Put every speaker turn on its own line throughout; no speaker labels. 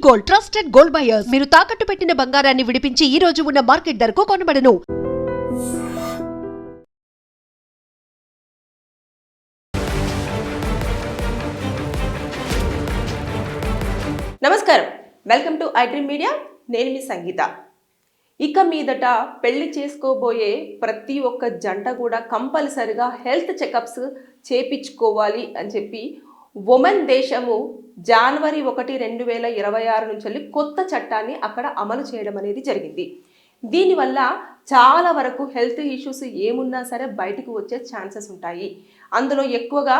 Gold, trusted gold buyers. మీరు తాకట్టు పెట్టిన బంగారాన్ని విడిపించి ఈ రోజు ఉన్న మార్కెట్ ధరకు కొనబడను.
నమస్కారం, welcome to I dream media. నేను మీ సంగీత. ఇక మీదట పెళ్లి చేసుకోబోయే ప్రతి ఒక్క జంట కూడా కంపల్సరిగా హెల్త్ చెకప్స్ చేపించుకోవాలి అని చెప్పి ఉమెన్ దేశము జనవరి 1, 2026 నుంచి కొత్త చట్టాన్ని అక్కడ అమలు చేయడం అనేది జరిగింది. దీనివల్ల చాలా వరకు హెల్త్ ఇష్యూస్ ఏమున్నా సరే బయటకు వచ్చే ఛాన్సెస్ ఉంటాయి. అందులో ఎక్కువగా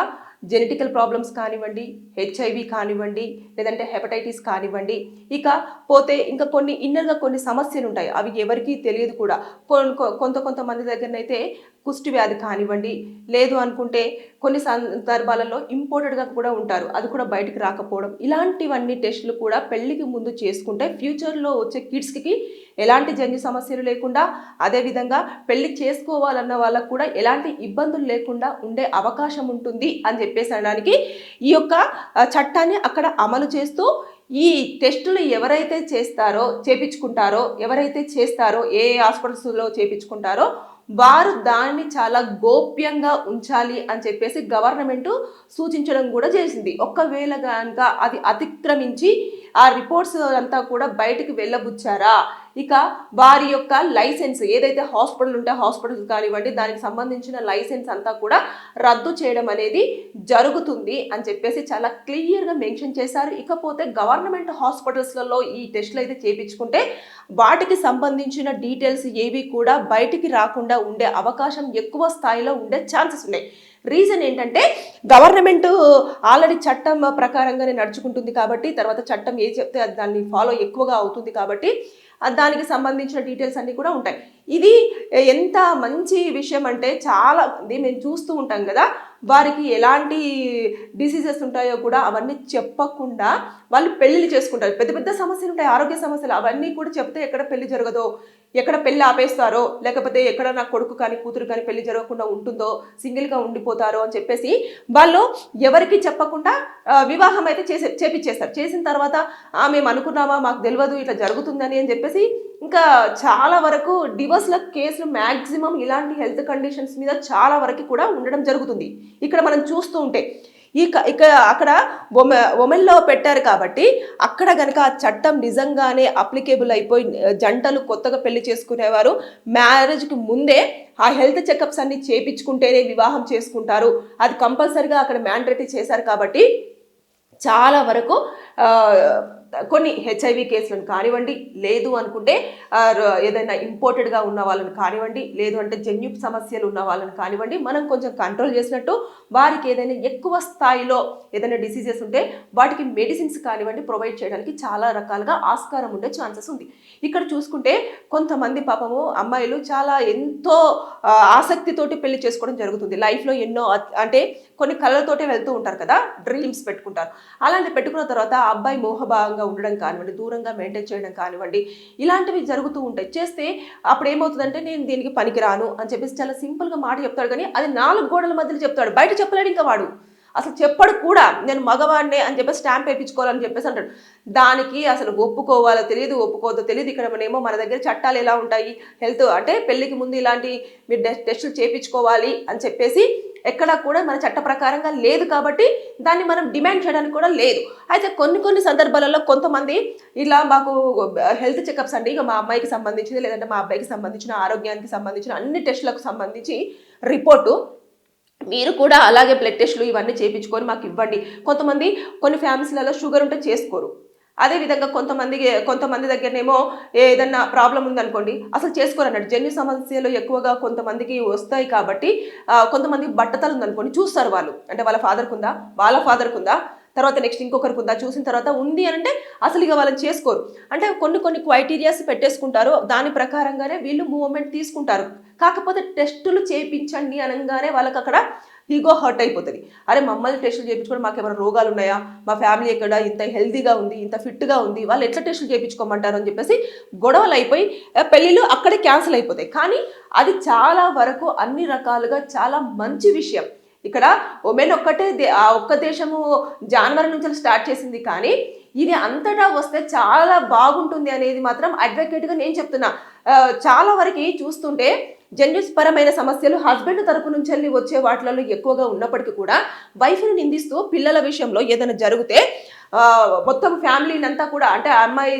జెనెటికల్ ప్రాబ్లమ్స్ కానివ్వండి, హెచ్ఐవి కానివ్వండి, లేదంటే హెపటైటిస్ కానివ్వండి, ఇక పోతే ఇంకా కొన్ని ఇన్నర్గా కొన్ని సమస్యలు ఉంటాయి. అవి ఎవరికీ తెలియదు కూడా. కొంతమంది దగ్గరనైతే కుష్టి వ్యాధి కానివ్వండి, లేదు అనుకుంటే కొన్ని సందర్భాలలో ఇంపోర్టెడ్గా కూడా ఉంటారు, అది కూడా బయటకు రాకపోవడం. ఇలాంటివన్నీ టెస్టులు కూడా పెళ్లికి ముందు చేసుకుంటే ఫ్యూచర్లో వచ్చే కిడ్స్కి ఎలాంటి జన్యు సమస్యలు లేకుండా, అదేవిధంగా పెళ్లి చేసుకోవాలన్న వాళ్ళకు కూడా ఎలాంటి ఇబ్బందులు లేకుండా ఉండే అవకాశం ఉంటుంది అని చెప్పేసి అనడానికి ఈ యొక్క చట్టాన్ని అక్కడ అమలు చేస్తూ ఈ టెస్టులు ఎవరైతే చేపించుకుంటారో, ఎవరైతే చేస్తారో, ఏ హాస్పిటల్స్లో చేపించుకుంటారో వారు దాన్ని చాలా గోప్యంగా ఉంచాలి అని చెప్పేసి గవర్నమెంట్ సూచించడం కూడా చేసింది. ఒకవేళ కనుక అది అతిక్రమించి ఆ రిపోర్ట్స్ అంతా కూడా బయటకు వెళ్ళబుచ్చారా, ఇక వారి యొక్క లైసెన్స్ ఏదైతే హాస్పిటల్ ఉంటే హాస్పిటల్స్ కానివ్వండి, దానికి సంబంధించిన లైసెన్స్ అంతా కూడా రద్దు చేయడం అనేది జరుగుతుంది అని చెప్పేసి చాలా క్లియర్గా మెన్షన్ చేశారు. ఇకపోతే గవర్నమెంట్ హాస్పిటల్స్లలో ఈ టెస్టులు అయితే చేయించుకుంటే వాటికి సంబంధించిన డీటెయిల్స్ ఏవి కూడా బయటికి రాకుండా ఉండే అవకాశం ఎక్కువ స్థాయిలో ఉండే ఛాన్సెస్ ఉన్నాయి. రీజన్ ఏంటంటే గవర్నమెంట్ ఆల్రెడీ చట్టం ప్రకారంగానే నడుచుకుంటుంది కాబట్టి, తర్వాత చట్టం ఏ చెప్తే దాన్ని ఫాలో ఎక్కువగా అవుతుంది కాబట్టి దానికి సంబంధించిన డీటెయిల్స్ అన్నీ కూడా ఉంటాయి. ఇది ఎంత మంచి విషయం అంటే చాలా మంది మేము చూస్తూ ఉంటాం కదా, వారికి ఎలాంటి డిసీజెస్ ఉంటాయో కూడా అవన్నీ చెప్పకుండా వాళ్ళు పెళ్ళిళ్ళు చేసుకుంటారు. పెద్ద పెద్ద సమస్యలు ఉంటాయి, ఆరోగ్య సమస్యలు, అవన్నీ కూడా చెప్తే ఎక్కడ పెళ్లి జరగదో, ఎక్కడ పెళ్ళి ఆపేస్తారో, లేకపోతే ఎక్కడ నా కొడుకు కానీ కూతురు కానీ పెళ్లి జరగకుండా ఉంటుందో, సింగిల్గా ఉండిపోతారో అని చెప్పేసి వాళ్ళు ఎవరికి చెప్పకుండా వివాహం అయితే చేపించేస్తారు. చేసిన తర్వాత మేము అనుకున్నామా, మాకు తెలియదు ఇట్లా జరుగుతుందని అని చెప్పేసి ఇంకా చాలా వరకు డివోర్స్ల కేసులు మ్యాక్సిమం ఇలాంటి హెల్త్ కండిషన్స్ మీద చాలా వరకు కూడా ఉండడం జరుగుతుంది. ఇక్కడ మనం చూస్తూ ఉంటే ఇక అక్కడ ఉమెన్లో పెట్టారు కాబట్టి అక్కడ కనుక ఆ చట్టం నిజంగానే అప్లికేబుల్ అయిపోయి జంటలు కొత్తగా పెళ్లి చేసుకునేవారు మ్యారేజ్కి ముందే ఆ హెల్త్ చెకప్స్ అన్ని చేయించుకుంటేనే వివాహం చేసుకుంటారు. అది కంపల్సరీగా అక్కడ మ్యాండేటరీ చేశారు కాబట్టి చాలా వరకు కొన్ని హెచ్ఐవి కేసులను కానివ్వండి, లేదు అనుకుంటే ఏదైనా ఇంపోర్టెడ్గా ఉన్న వాళ్ళని కానివ్వండి, లేదు అంటే జన్యు సమస్యలు ఉన్న వాళ్ళని కానివ్వండి, మనం కొంచెం కంట్రోల్ చేసినట్టు వారికి ఏదైనా ఎక్కువ స్థాయిలో ఏదైనా డిసీజెస్ ఉంటే వాటికి మెడిసిన్స్ కానివ్వండి ప్రొవైడ్ చేయడానికి చాలా రకాలుగా ఆస్కారం ఉండే ఛాన్సెస్ ఉంది. ఇక్కడ చూసుకుంటే కొంతమంది పాపము అమ్మాయిలు చాలా ఎంతో ఆసక్తితోటి పెళ్లి చేసుకోవడం జరుగుతుంది. లైఫ్లో ఎన్నో అంటే కొన్ని కళలతోటే వెళ్తూ ఉంటారు కదా, డ్రీమ్స్ పెట్టుకుంటారు. అలాంటి పెట్టుకున్న తర్వాత ఆ అబ్బాయి మోహభావంగా ఉండడం కానివ్వండి, దూరంగా మెయింటైన్ చేయడం కానివ్వండి, ఇలాంటివి జరుగుతూ ఉంటాయి. చేస్తే అప్పుడు ఏమవుతుందంటే నేను దీనికి పనికిరాను అని చెప్పేసి చాలా సింపుల్గా మాట చెప్తాడు, కానీ అది 4 గోడల మధ్యలో చెప్తాడు, బయట చెప్పలేడు. ఇంకా వాడు అసలు చెప్పడు కూడా, నేను మగవాడినే అని చెప్పేసి స్టాంప్ వేయించుకోవాలని చెప్పేసి అంటాడు. దానికి అసలు ఒప్పుకోవాలో తెలియదు, ఒప్పుకోవద్దో తెలియదు. ఇక్కడ మన దగ్గర చట్టాలు ఎలా ఉంటాయి, హెల్త్ అంటే పెళ్లికి ముందు ఇలాంటి మీరు టెస్టులు చేయించుకోవాలి అని చెప్పేసి ఎక్కడా కూడా మన చట్ట ప్రకారంగా లేదు కాబట్టి దాన్ని మనం డిమాండ్ చేయడానికి కూడా లేదు. అయితే కొన్ని సందర్భాలలో కొంతమంది ఇలా మాకు హెల్త్ చెకప్స్ అండి, ఇక మా అమ్మాయికి సంబంధించింది లేదంటే మా అబ్బాయికి సంబంధించిన ఆరోగ్యానికి సంబంధించిన అన్ని టెస్టులకు సంబంధించి రిపోర్టు మీరు కూడా అలాగే బ్లడ్ టెస్టులు ఇవన్నీ చేయించుకొని మాకు ఇవ్వండి. కొన్ని ఫ్యామిలీస్లలో షుగర్ ఉంటే చేసుకోరు. అదేవిధంగా కొంతమంది దగ్గరనేమో ఏదన్నా ప్రాబ్లం ఉందనుకోండి అసలు చేసుకోరు అన్నట్టు. జన్యు సమస్యలు ఎక్కువగా కొంతమందికి వస్తాయి కాబట్టి కొంతమందికి బట్టతలు ఉందనుకోండి చూస్తారు వాళ్ళు, అంటే వాళ్ళ ఫాదర్కి ఉందా, వాళ్ళ ఫాదర్కి ఉందా, తర్వాత నెక్స్ట్ ఇంకొకరికి ఉందా, చూసిన తర్వాత ఉంది అని అంటే అసలు ఇక వాళ్ళని చేసుకోరు. అంటే కొన్ని క్రైటీరియాస్ పెట్టేసుకుంటారు, దాని ప్రకారంగానే వీళ్ళు మూవ్మెంట్ తీసుకుంటారు. కాకపోతే టెస్టులు చేయించండి అనగానే వాళ్ళకి అక్కడ ఈగో హర్ట్ అయిపోతుంది. అరే మమ్మల్ని టెస్టులు చేయించుకోవడం, మాకు ఏమైనా రోగాలు ఉన్నాయా, మా ఫ్యామిలీ ఎక్కడ ఇంత హెల్తీగా ఉంది, ఇంత ఫిట్గా ఉంది, వాళ్ళు ఎట్లా టెస్టులు చేయించుకోమంటారు అని చెప్పేసి గొడవలు అయిపోయి పెళ్ళిళ్ళు అక్కడే క్యాన్సిల్ అయిపోతాయి. కానీ అది చాలా వరకు అన్ని రకాలుగా చాలా మంచి విషయం. ఇక్కడ ఒమెన్ ఒక్కటే ఆ ఒక్క దేశము జనవరి నుంచి స్టార్ట్ చేసింది, కానీ ఇది అంతటా వస్తే చాలా బాగుంటుంది అనేది మాత్రం అడ్వకేట్గా నేను చెప్తున్నా. చాలా వరకు చూస్తుంటే జెండర్స్ పరమైన సమస్యలు హస్బెండ్ తరపు నుంచి వెళ్ళి వచ్చే వాటిలలో ఎక్కువగా ఉన్నప్పటికీ కూడా వైఫ్ని నిందిస్తూ పిల్లల విషయంలో ఏదైనా జరిగితే మొత్తం ఫ్యామిలీని అంతా కూడా, అంటే అమ్మాయి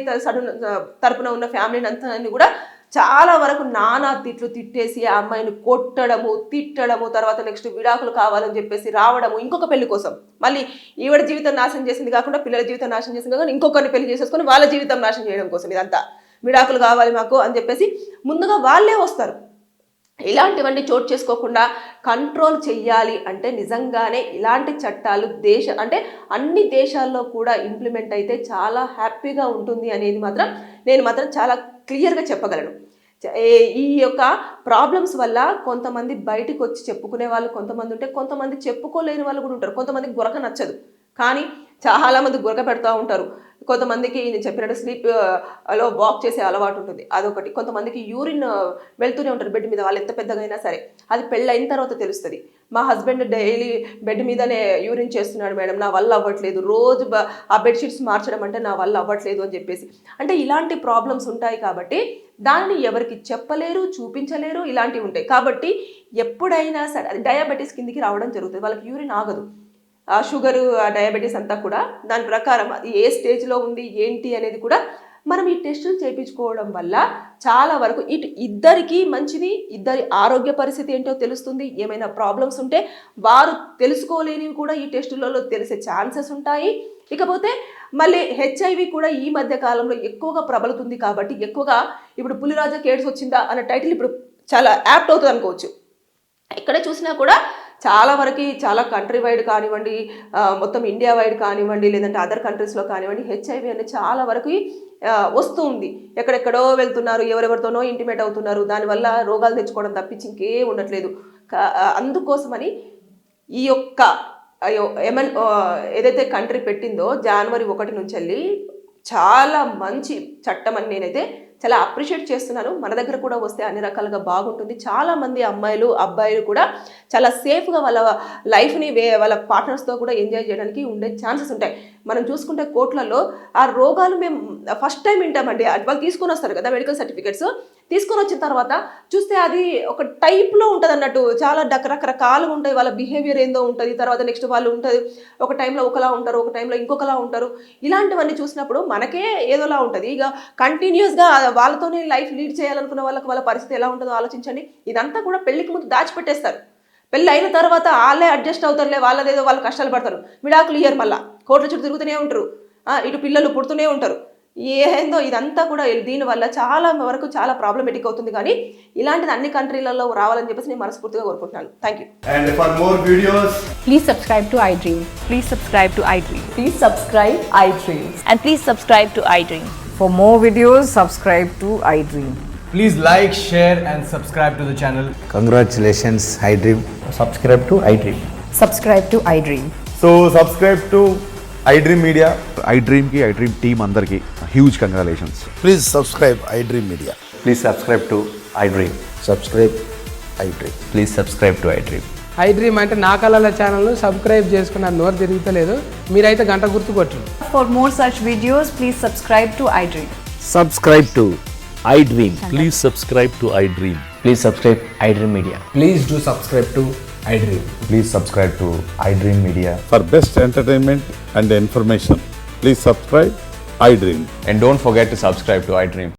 తరపున ఉన్న ఫ్యామిలీని అంతా కూడా చాలా వరకు నానా తిట్లు తిట్టేసి ఆ అమ్మాయిని కొట్టడము, తిట్టడము, తర్వాత నెక్స్ట్ విడాకులు కావాలని చెప్పేసి రావడము ఇంకొక పెళ్లి కోసం. మళ్ళీ ఈవిడ జీవితం నాశనం చేసింది కాకుండా పిల్లల జీవితం నాశనం చేసింది కాకుండా ఇంకొకరిని పెళ్లి చేసేసుకొని వాళ్ళ జీవితం నాశనం చేయడం కోసం ఇదంతా విడాకులు కావాలి మాకు అని చెప్పేసి ముందుగా వాళ్ళే వస్తారు. ఇలాంటివన్నీ చోటు చేసుకోకుండా కంట్రోల్ చెయ్యాలి అంటే నిజంగానే ఇలాంటి చట్టాలు అంటే అన్ని దేశాల్లో కూడా ఇంప్లిమెంట్ అయితే చాలా హ్యాపీగా ఉంటుంది అనేది మాత్రం నేను మాత్రం చాలా క్లియర్గా చెప్పగలను. ఈ యొక్క ప్రాబ్లమ్స్ వల్ల కొంతమంది బయటకు వచ్చి చెప్పుకునే వాళ్ళు కొంతమంది ఉంటే, కొంతమంది చెప్పుకోలేని వాళ్ళు కూడా ఉంటారు. కొంతమందికి గురక నచ్చదు, కానీ చాలామంది గురక పెడతా ఉంటారు. కొంతమందికి నేను చెప్పినట్టు స్లీప్ లో వాక్ చేసే అలవాటు ఉంటుంది, అదొకటి. కొంతమందికి యూరిన్ వెళ్తూనే ఉంటారు బెడ్ మీద, వాళ్ళు ఎంత పెద్దగా అయినా సరే. అది పెళ్ళైన తర్వాత తెలుస్తుంది. మా హస్బెండ్ డైలీ బెడ్ మీదనే యూరిన్ చేస్తున్నాడు మేడం, నా వల్ల అవ్వట్లేదు, రోజు ఆ బెడ్షీట్స్ మార్చడం అంటే నా వల్ల అవ్వట్లేదు అని చెప్పేసి. అంటే ఇలాంటి ప్రాబ్లమ్స్ ఉంటాయి కాబట్టి దాన్ని ఎవరికి చెప్పలేరు, చూపించలేరు, ఇలాంటివి ఉంటాయి. కాబట్టి ఎప్పుడైనా సరే అది డయాబెటీస్ కిందికి రావడం జరుగుతుంది. వాళ్ళకి యూరిన్ ఆగదు, ఆ షుగరు, ఆ డయాబెటీస్ అంతా కూడా దాని ప్రకారం అది ఏ స్టేజ్లో ఉంది ఏంటి అనేది కూడా మనం ఈ టెస్టులు చేయించుకోవడం వల్ల చాలా వరకు ఇద్దరికి మంచిది. ఇద్దరి ఆరోగ్య పరిస్థితి ఏంటో తెలుస్తుంది. ఏమైనా ప్రాబ్లమ్స్ ఉంటే వారు తెలుసుకోలేనివి కూడా ఈ టెస్టులలో తెలిసే ఛాన్సెస్ ఉంటాయి. ఇకపోతే మళ్ళీ హెచ్ఐవి కూడా ఈ మధ్య కాలంలో ఎక్కువగా ప్రబలుతుంది కాబట్టి ఎక్కువగా ఇప్పుడు పులిరాజా కేడ్స్ వచ్చిందా అనే టైటిల్ ఇప్పుడు చాలా యాప్ట్ అవుతుంది అనుకోవచ్చు. ఎక్కడ చూసినా కూడా చాలా వరకు చాలా కంట్రీ వైడ్ కానివ్వండి, మొత్తం ఇండియా వైడ్ కానివ్వండి, లేదంటే అదర్ కంట్రీస్లో కానివ్వండి, హెచ్ఐవి అనేది చాలా వరకు వస్తూ ఉంది. ఎక్కడెక్కడో వెళ్తున్నారు, ఎవరెవరితోనో ఇంటిమేట్ అవుతున్నారు, దానివల్ల రోగాలు తెచ్చుకోవడం తప్పించి ఇంకే ఉండట్లేదు. అందుకోసమని ఈ యొక్క ఏదైతే కంట్రీ పెట్టిందో జనవరి 1 నుంచి వెళ్ళి చాలా మంచి చట్టం అని నేనైతే చాలా అప్రిషియేట్ చేస్తున్నాను. మన దగ్గర కూడా వస్తే అన్ని రకాలుగా బాగుంటుంది. చాలామంది అమ్మాయిలు అబ్బాయిలు కూడా చాలా సేఫ్గా వాళ్ళ లైఫ్ని వాళ్ళ పార్ట్నర్స్తో కూడా ఎంజాయ్ చేయడానికి ఉండే ఛాన్సెస్ ఉంటాయి. మనం చూసుకుంటే కోట్లలో ఆ రోగాలు మేము ఫస్ట్ టైం వింటామండి. వాళ్ళు తీసుకొని వస్తారు కదా మెడికల్ సర్టిఫికేట్స్, తీసుకొని వచ్చిన తర్వాత చూస్తే అది ఒక టైప్లో ఉంటుంది అన్నట్టు. చాలా రకరకాలుగా ఉంటాయి, వాళ్ళ బిహేవియర్ ఏందో ఉంటుంది. తర్వాత నెక్స్ట్ వాళ్ళు ఉంటుంది, ఒక టైంలో ఒకలా ఉంటారు, ఒక టైంలో ఇంకొకలా ఉంటారు. ఇలాంటివన్నీ చూసినప్పుడు మనకే ఏదోలా ఉంటుంది. ఇక కంటిన్యూస్గా వాళ్ళతోనే లైఫ్ లీడ్ చేయాలనుకున్న వాళ్ళకి వాళ్ళ పరిస్థితి ఎలా ఉంటుందో ఆలోచించండి. ఇదంతా కూడా పెళ్లికి ముందు దాచిపెట్టేస్తారు. పెళ్ళి అయిన తర్వాత వాళ్ళే అడ్జస్ట్ అవుతారులే, వాళ్ళదేదో వాళ్ళు కష్టాలు పడతారు, విడాకులు ఇయ్యరు, మళ్ళీ కోట్ల చుట్టూ తిరుగుతూనే ఉంటారు, ఇటు పిల్లలు పుడుతూనే ఉంటారు. ఏందో ఇదంతా కూడా దీనివల్ల చాలా వరకు చాలా ప్రాబ్లమేటిక్ అవుతుంది. కానీ ఇలాంటిది అన్ని కంట్రీలలో రావాలని చెప్పేసి నేను మనస్ఫూర్తిగా కోరుకుంటున్నాను. Thank you.
And for more videos,
Please subscribe to iDream.
Please subscribe to iDream.
Please subscribe iDream.
And please subscribe to iDream.
For more videos, subscribe to iDream.
please like, share and subscribe to the channel.
Congratulations, iDream.
Subscribe to iDream.
Subscribe to iDream.
So subscribe to iDream Media.
iDream ki iDream team andarki huge congratulations.
Please subscribe iDream Media.
Please subscribe to iDream.
Subscribe iDream.
Please subscribe to iDream.
iDream అంటే నా కళల ఛానల్ను subscribe చేసుకున్న నోరు తిరుగుతలేదు, మీరైతే గంట గుర్తు కొట్టండి.
For more such videos, please subscribe to iDream.
Subscribe to iDream.
Please subscribe to iDream.
Please subscribe iDream Media.
Please do subscribe to iDream.
Please subscribe to iDream Media.
For best entertainment and information, please subscribe iDream.
And don't forget to subscribe to iDream.